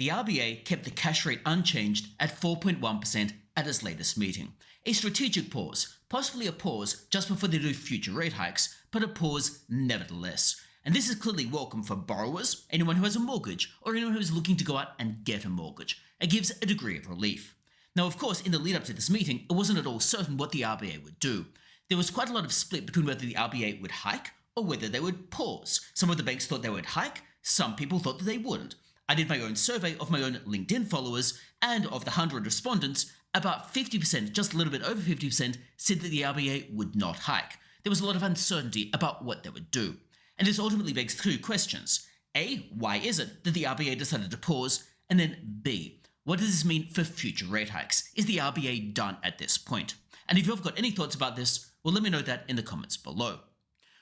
The RBA kept the cash rate unchanged at 4.1% at its latest meeting. A strategic pause, possibly a pause just before they do future rate hikes, but a pause nevertheless. And this is clearly welcome for borrowers, anyone who has a mortgage, or anyone who is looking to go out and get a mortgage. It gives a degree of relief. Now, of course, in the lead up to this meeting, it wasn't at all certain what the RBA would do. There was quite a lot of split between whether the RBA would hike or whether they would pause. Some of the banks thought they would hike, some people thought that they wouldn't. I did my own survey of my own LinkedIn followers, and of the 100 respondents, about 50%, just a little bit over 50%, said that the RBA would not hike. There was a lot of uncertainty about what they would do. And this ultimately begs two questions. A, why is it that the RBA decided to pause? And then B, what does this mean for future rate hikes? Is the RBA done at this point? And if you've got any thoughts about this, well, let me know that in the comments below.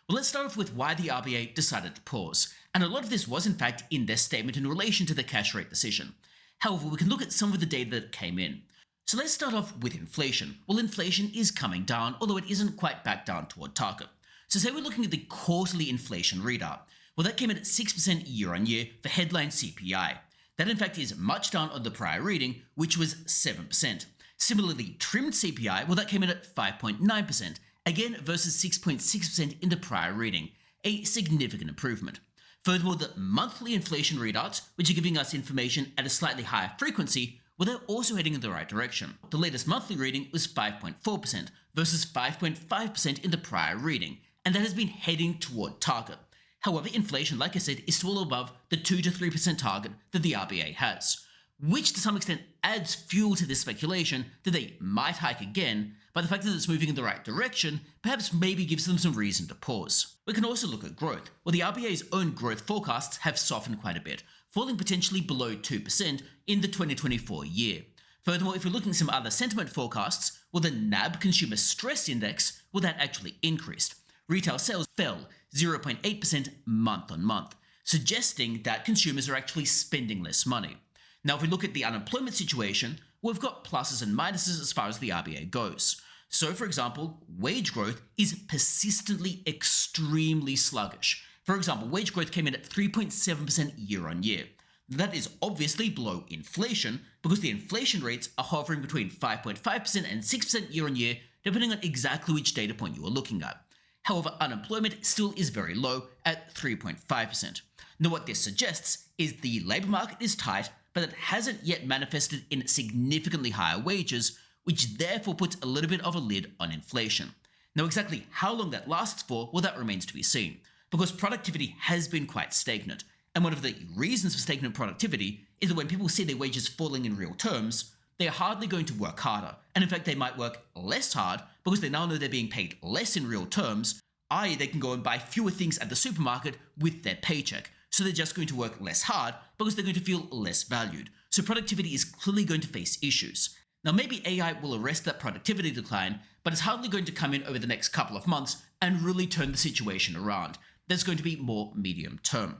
Well, let's start off with why the RBA decided to pause. And a lot of this was in fact in their statement in relation to the cash rate decision. However, we can look at some of the data that came in. So let's start off with inflation. Well, inflation is coming down, although it isn't quite back down toward target. So say we're looking at the quarterly inflation readout. Well, that came in at 6% year on year for headline CPI. That in fact is much down on the prior reading, which was 7%. Similarly, trimmed CPI, well, that came in at 5.9%, again versus 6.6% in the prior reading, a significant improvement. Furthermore, the monthly inflation readouts, which are giving us information at a slightly higher frequency, well, they're also heading in the right direction. The latest monthly reading was 5.4% versus 5.5% in the prior reading, and that has been heading toward target. However, inflation, like I said, is still above the 2 to 3% target that the RBA has, which to some extent adds fuel to this speculation that they might hike again, but the fact that it's moving in the right direction perhaps maybe gives them some reason to pause. We can also look at growth. Well, the RBA's own growth forecasts have softened quite a bit, falling potentially below 2% in the 2024 year. Furthermore, if we're looking at some other sentiment forecasts, well, the NAB Consumer Stress Index, well, that actually increased. Retail sales fell 0.8% month on month, suggesting that consumers are actually spending less money. Now, if we look at the unemployment situation, we've got pluses and minuses as far as the RBA goes. So, for example, wage growth is persistently extremely sluggish. For example, wage growth came in at 3.7% year on year. That is obviously below inflation because the inflation rates are hovering between 5.5% and 6% year on year, depending on exactly which data point you are looking at. However, unemployment still is very low at 3.5%. Now, what this suggests is the labour market is tight, but it hasn't yet manifested in significantly higher wages, which therefore puts a little bit of a lid on inflation. Now, exactly how long that lasts for, well, that remains to be seen, because productivity has been quite stagnant. And one of the reasons for stagnant productivity is that when people see their wages falling in real terms, they are hardly going to work harder. And in fact, they might work less hard because they now know they're being paid less in real terms, i.e. they can go and buy fewer things at the supermarket with their paycheck. So they're just going to work less hard because they're going to feel less valued. So productivity is clearly going to face issues. Now, maybe AI will arrest that productivity decline, but it's hardly going to come in over the next couple of months and really turn the situation around. There's going to be more medium term.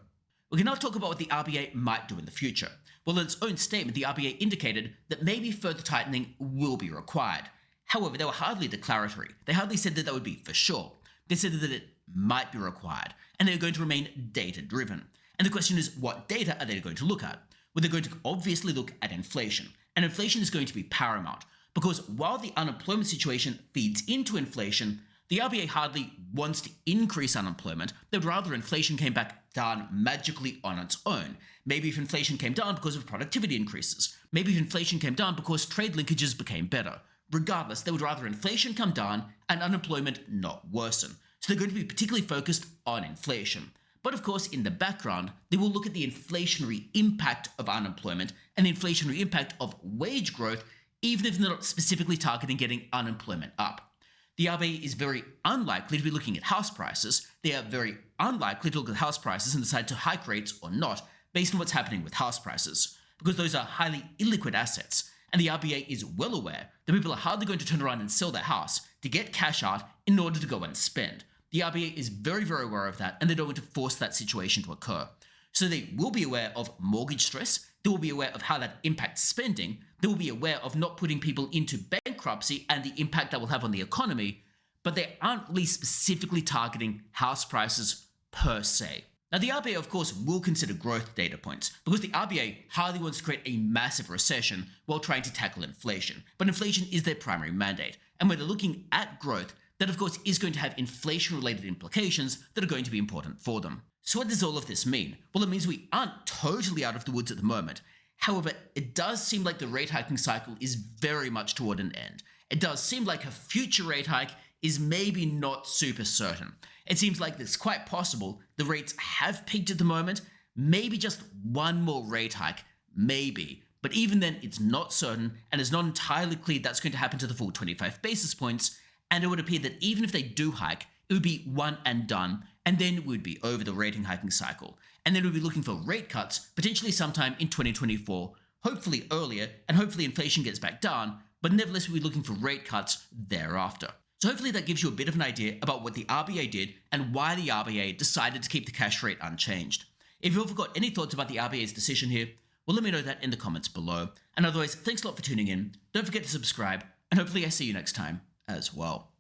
We can now talk about what the RBA might do in the future. Well, in its own statement, the RBA indicated that maybe further tightening will be required. However, they were hardly declaratory. They hardly said that would be for sure. They said that it might be required, and they're going to remain data-driven. And the question is, what data are they going to look at? Well, they're going to obviously look at inflation. And inflation is going to be paramount, because while the unemployment situation feeds into inflation, the RBA hardly wants to increase unemployment. They'd rather inflation came back down magically on its own. Maybe if inflation came down because of productivity increases. Maybe if inflation came down because trade linkages became better. Regardless, they would rather inflation come down and unemployment not worsen. So they're going to be particularly focused on inflation. But of course, in the background, they will look at the inflationary impact of unemployment and the inflationary impact of wage growth, even if they're not specifically targeting getting unemployment up. The RBA is very unlikely to be looking at house prices. They are very unlikely to look at house prices and decide to hike rates or not based on what's happening with house prices, because those are highly illiquid assets. And the RBA is well aware that people are hardly going to turn around and sell their house to get cash out in order to go and spend. The RBA is very, very aware of that, and they don't want to force that situation to occur. So they will be aware of mortgage stress, they will be aware of how that impacts spending, they will be aware of not putting people into bankruptcy and the impact that will have on the economy, but they aren't really specifically targeting house prices per se. Now, the RBA, of course, will consider growth data points because the RBA hardly wants to create a massive recession while trying to tackle inflation. But inflation is their primary mandate. And when they're looking at growth, that, of course, is going to have inflation-related implications that are going to be important for them. So what does all of this mean? Well, it means we aren't totally out of the woods at the moment. However, it does seem like the rate hiking cycle is very much toward an end. It does seem like a future rate hike is maybe not super certain. It seems like it's quite possible the rates have peaked at the moment, maybe just one more rate hike, maybe. But even then, it's not certain, and it's not entirely clear that's going to happen to the full 25 basis points, and it would appear that even if they do hike, it would be one and done, and then we'd be over the rating hiking cycle. And then we'd be looking for rate cuts, potentially sometime in 2024, hopefully earlier, and hopefully inflation gets back down, but nevertheless we'll be looking for rate cuts thereafter. So hopefully that gives you a bit of an idea about what the RBA did and why the RBA decided to keep the cash rate unchanged. If you've got any thoughts about the RBA's decision here, well, let me know that in the comments below. And otherwise, thanks a lot for tuning in. Don't forget to subscribe, and hopefully I see you next time as well.